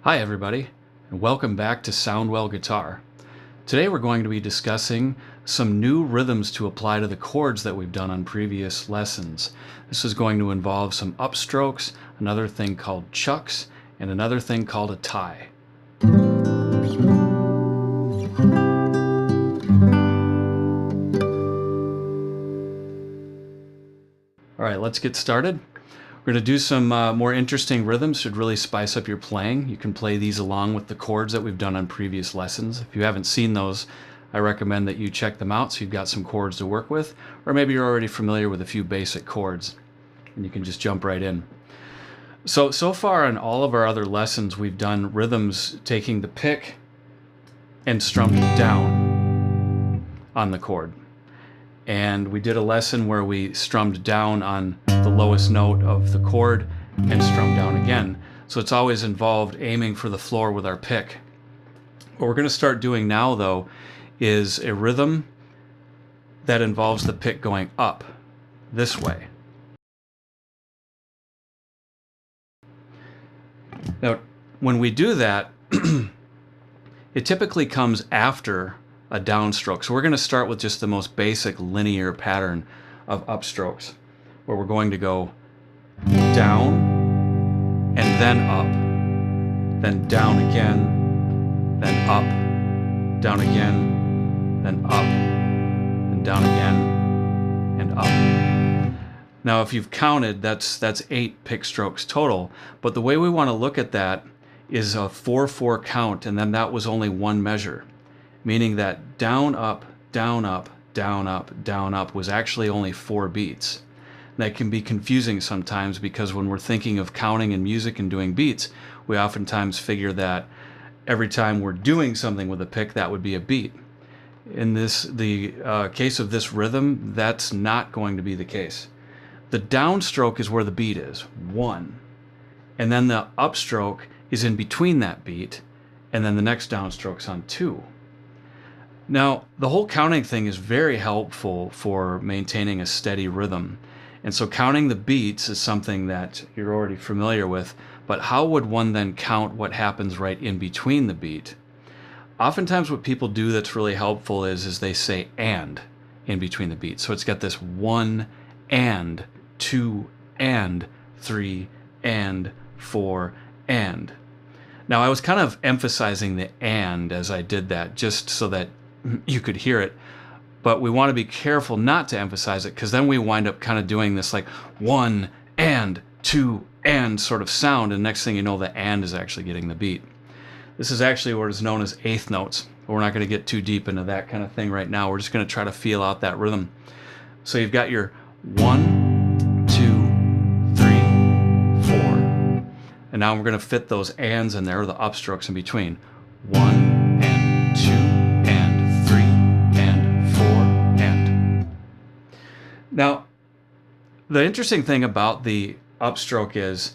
Hi everybody, and welcome back to Soundwell Guitar. Today we're going to be discussing some new rhythms to apply to the chords that we've done on previous lessons. This is going to involve some upstrokes, another thing called chucks, and another thing called a tie. Alright, let's get started. We're going to do some more interesting rhythms. Should really spice up your playing. You can play these along with the chords that we've done on previous lessons. If you haven't seen those, I recommend that you check them out so you've got some chords to work with, or maybe you're already familiar with a few basic chords and you can just jump right in. So far in all of our other lessons, we've done rhythms taking the pick and strummed down on the chord. And we did a lesson where we strummed down on the lowest note of the chord and strummed down again. So it's always involved aiming for the floor with our pick. What we're going to start doing now, though, is a rhythm that involves the pick going up this way. Now, when we do that, it typically comes after a downstroke. So we're going to start with just the most basic linear pattern of upstrokes, where we're going to go down and then up, then down again, then up, down again, then up, and down again, and up. Now if you've counted, that's 8 pick strokes total, but the way we want to look at that is a 4/4 count, and then that was only one measure. Meaning that down, up, down, up, down, up, down, up was actually only 4 beats. That can be confusing sometimes because when we're thinking of counting in music and doing beats, we oftentimes figure that every time we're doing something with a pick, that would be a beat. In the case of this rhythm, that's not going to be the case. The downstroke is where the beat is, 1. And then the upstroke is in between that beat, and then the next downstroke's on 2. Now, the whole counting thing is very helpful for maintaining a steady rhythm. And so counting the beats is something that you're already familiar with, but how would one then count what happens right in between the beat? Oftentimes what people do that's really helpful is they say and in between the beats. So it's got this 1 and 2 and 3 and 4 and. Now I was kind of emphasizing the and as I did that just so that you could hear it, but we want to be careful not to emphasize it because then we wind up kind of doing this like 1 and 2 and sort of sound, and next thing you know the and is actually getting the beat. This is actually what is known as eighth notes, but we're not going to get too deep into that kind of thing right now. We're just going to try to feel out that rhythm. So you've got your 1, 2, 3, 4, and now we're going to fit those ands in there, the upstrokes in between. 1 and 2 Now, the interesting thing about the upstroke is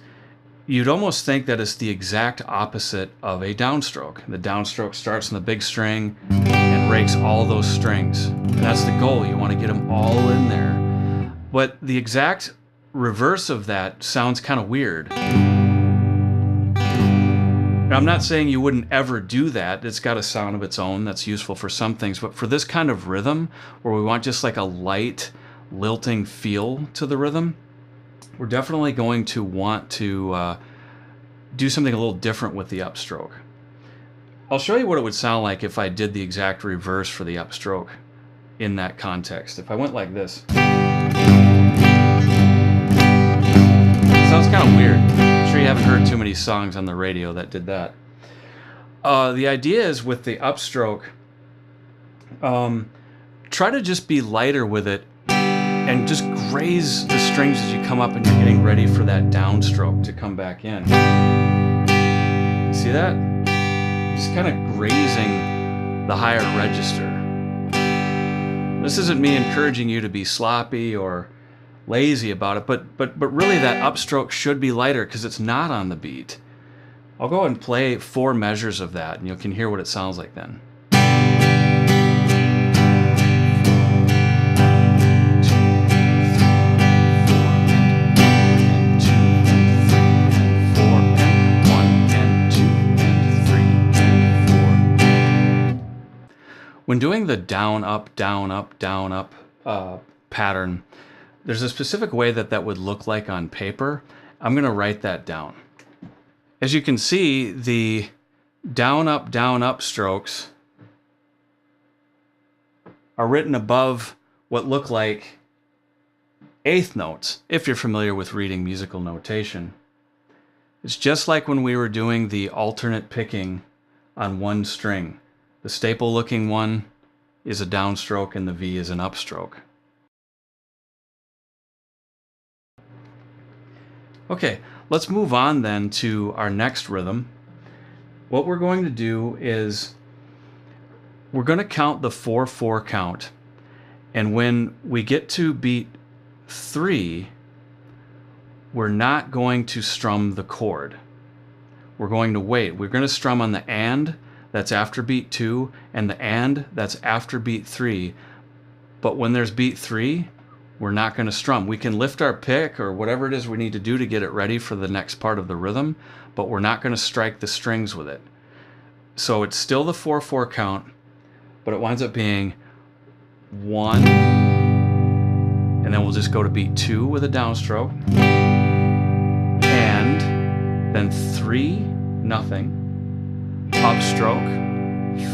you'd almost think that it's the exact opposite of a downstroke. The downstroke starts on the big string and rakes all those strings. And that's the goal. You want to get them all in there. But the exact reverse of that sounds kind of weird. Now, I'm not saying you wouldn't ever do that. It's got a sound of its own that's useful for some things. But for this kind of rhythm, where we want just like a light, lilting feel to the rhythm, we're definitely going to want to do something a little different with the upstroke. I'll show you what it would sound like if I did the exact reverse for the upstroke in that context. If I went like this, it sounds kind of weird. I'm sure you haven't heard too many songs on the radio that did that. The idea is with the upstroke, try to just be lighter with it and just graze the strings as you come up and you're getting ready for that downstroke to come back in. See that? Just kind of grazing the higher register. This isn't me encouraging you to be sloppy or lazy about it, but really that upstroke should be lighter because it's not on the beat. I'll go ahead and play 4 measures of that and you can hear what it sounds like then. When doing the down, up, down, up, down, up pattern, there's a specific way that that would look like on paper. I'm going to write that down. As you can see, the down, up strokes are written above what look like eighth notes, if you're familiar with reading musical notation. It's just like when we were doing the alternate picking on one string. The staple-looking one is a downstroke and the V is an upstroke. Okay, let's move on then to our next rhythm. What we're going to do is we're going to count the 4/4 count, and when we get to beat 3, we're not going to strum the chord. We're going to wait. We're going to strum on the and that's after beat 2 and the and that's after beat 3. But when there's beat 3, we're not going to strum. We can lift our pick or whatever it is we need to do to get it ready for the next part of the rhythm, but we're not going to strike the strings with it. So it's still the 4/4 count, but it winds up being 1, and then we'll just go to beat 2 with a downstroke, and then 3, nothing, upstroke,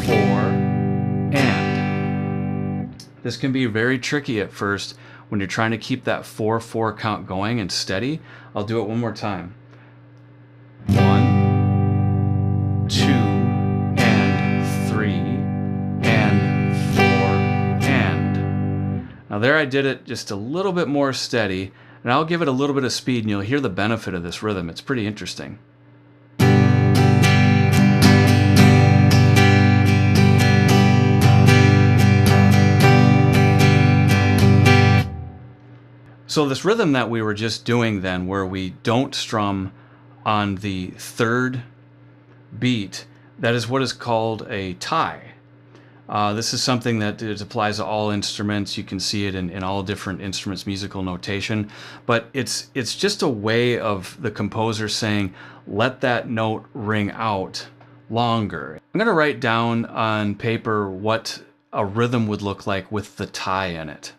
4, and. This can be very tricky at first when you're trying to keep that 4/4 count going and steady. I'll do it one more time. 1, 2, and 3, and 4, and. Now there I did it just a little bit more steady, and I'll give it a little bit of speed and you'll hear the benefit of this rhythm. It's pretty interesting. So this rhythm that we were just doing then, where we don't strum on the 3rd beat, that is what is called a tie. This is something that it applies to all instruments. You can see it in all different instruments' musical notation. But it's just a way of the composer saying, let that note ring out longer. I'm going to write down on paper what a rhythm would look like with the tie in it.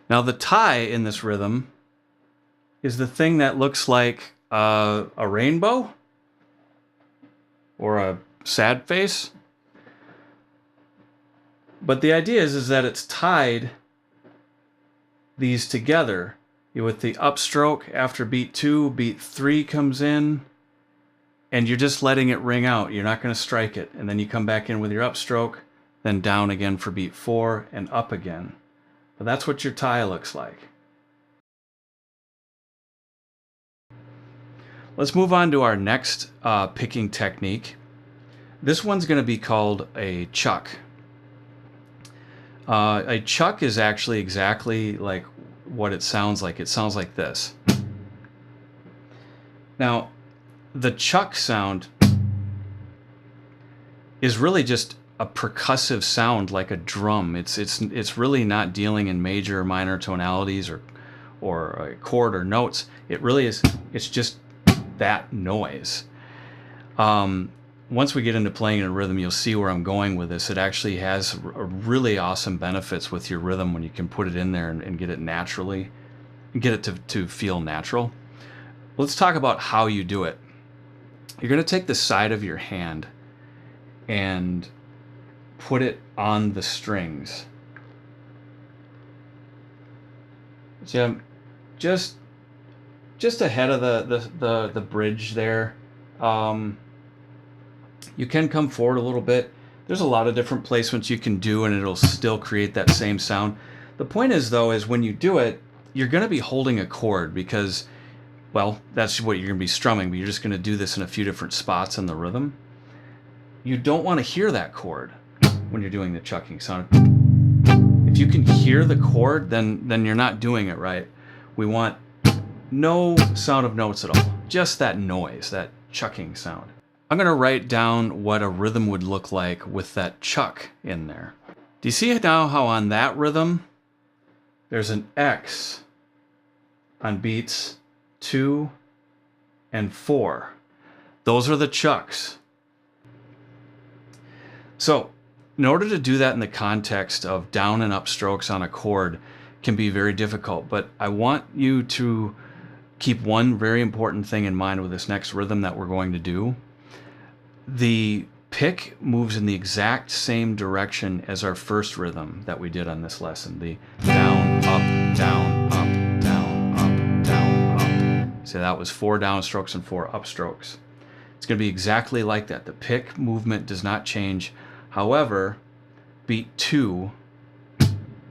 Now the tie in this rhythm is the thing that looks like a rainbow or a sad face. But the idea is that it's tied these together with the upstroke after beat 2, beat 3 comes in, and you're just letting it ring out. You're not going to strike it. And then you come back in with your upstroke, then down again for beat 4 and up again. But that's what your tie looks like. Let's move on to our next picking technique. This one's going to be called a chuck. A chuck is actually exactly like what it sounds like. It sounds like this. Now, the chuck sound is really just a percussive sound like a drum. It's really not dealing in major or minor tonalities or a chord or notes. It really is. It's just that noise. Once we get into playing in a rhythm, you'll see where I'm going with this. It actually has really awesome benefits with your rhythm when you can put it in there and get it naturally, and get it to feel natural. Let's talk about how you do it. You're going to take the side of your hand and put it on the strings. So just ahead of the bridge there. You can come forward a little bit. There's a lot of different placements you can do and it'll still create that same sound. The point is though, is when you do it, you're going to be holding a chord because, well, that's what you're going to be strumming, but you're just going to do this in a few different spots in the rhythm. You don't want to hear that chord when you're doing the chucking sound. If you can hear the chord, then you're not doing it right. We want no sound of notes at all, just that noise, that chucking sound. I'm going to write down what a rhythm would look like with that chuck in there. Do you see now how on that rhythm there's an X on beats 2 and 4? Those are the chucks. So In order to do that in the context of down and up strokes on a chord can be very difficult, but I want you to keep one very important thing in mind with this next rhythm that we're going to do. The pick moves in the exact same direction as our first rhythm that we did on this lesson. The down, up, down, up, down, up, down, up. So that was 4 downstrokes and 4 upstrokes. It's going to be exactly like that. The pick movement does not change. However, beat 2,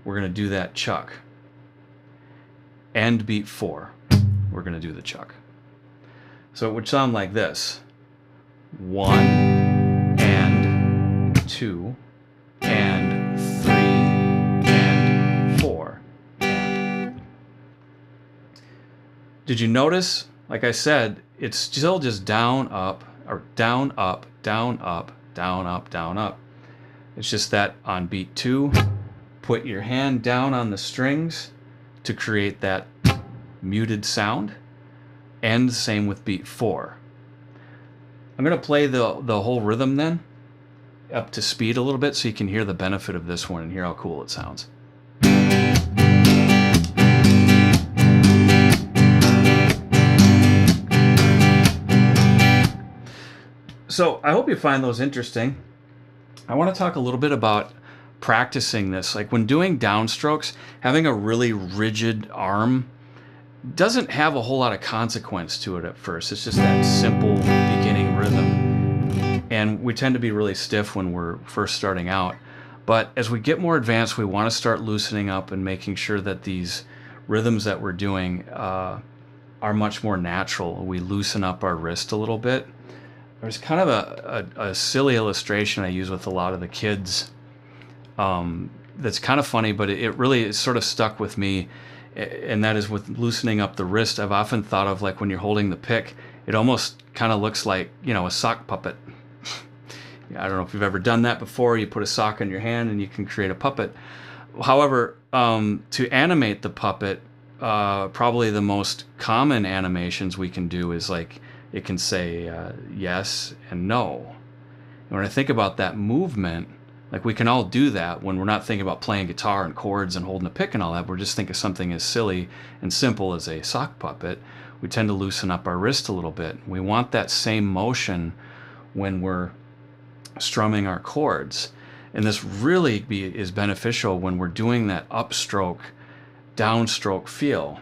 we're going to do that chuck. And beat 4, we're going to do the chuck. So it would sound like this. 1 and 2 and 3 and 4. And. Did you notice, like I said, it's still just down, up, or down, up, down, up, down, up, down, up. It's just that on beat 2, put your hand down on the strings to create that muted sound, and same with beat 4. I'm going to play the whole rhythm then up to speed a little bit so you can hear the benefit of this one and hear how cool it sounds. So I hope you find those interesting. I want to talk a little bit about practicing this. Like when doing downstrokes, having a really rigid arm doesn't have a whole lot of consequence to it at first. It's just that simple beginning rhythm. And we tend to be really stiff when we're first starting out. But as we get more advanced, we want to start loosening up and making sure that these rhythms that we're doing are much more natural. We loosen up our wrist a little bit. There's kind of a silly illustration I use with a lot of the kids that's kind of funny, but it really is sort of stuck with me, and that is with loosening up the wrist. I've often thought of like when you're holding the pick, it almost kind of looks like, you know, a sock puppet. I don't know if you've ever done that before. You put a sock on your hand and you can create a puppet. However, to animate the puppet, probably the most common animations we can do is like it can say yes and no. And when I think about that movement, like we can all do that when we're not thinking about playing guitar and chords and holding a pick and all that. We're just thinking of something as silly and simple as a sock puppet. We tend to loosen up our wrist a little bit. We want that same motion when we're strumming our chords. And this really is beneficial when we're doing that upstroke, downstroke feel.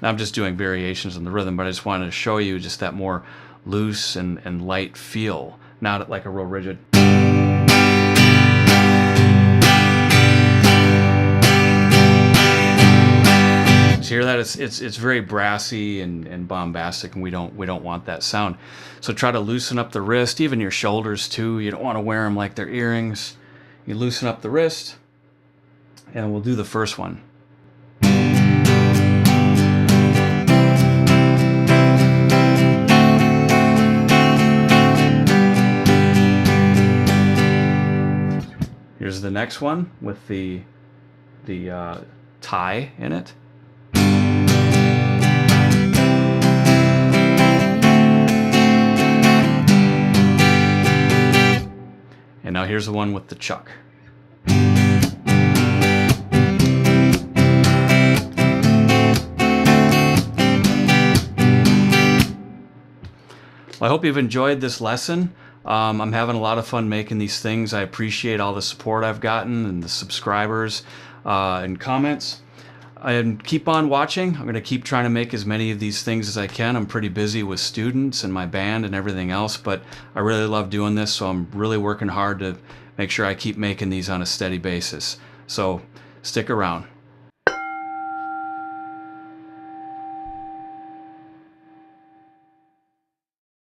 Now I'm just doing variations on the rhythm, but I just wanted to show you just that more loose and light feel, not like a real rigid. So hear that? It's very brassy and bombastic, and we don't want that sound. So try to loosen up the wrist, even your shoulders too. You don't want to wear them like they're earrings. You loosen up the wrist, and we'll do the first one. Here's the next one with the tie in it. And now here's the one with the chuck. Well, I hope you've enjoyed this lesson. I'm having a lot of fun making these things. I appreciate all the support I've gotten and the subscribers and comments. And keep on watching. I'm going to keep trying to make as many of these things as I can. I'm pretty busy with students and my band and everything else, but I really love doing this, so I'm really working hard to make sure I keep making these on a steady basis. So stick around.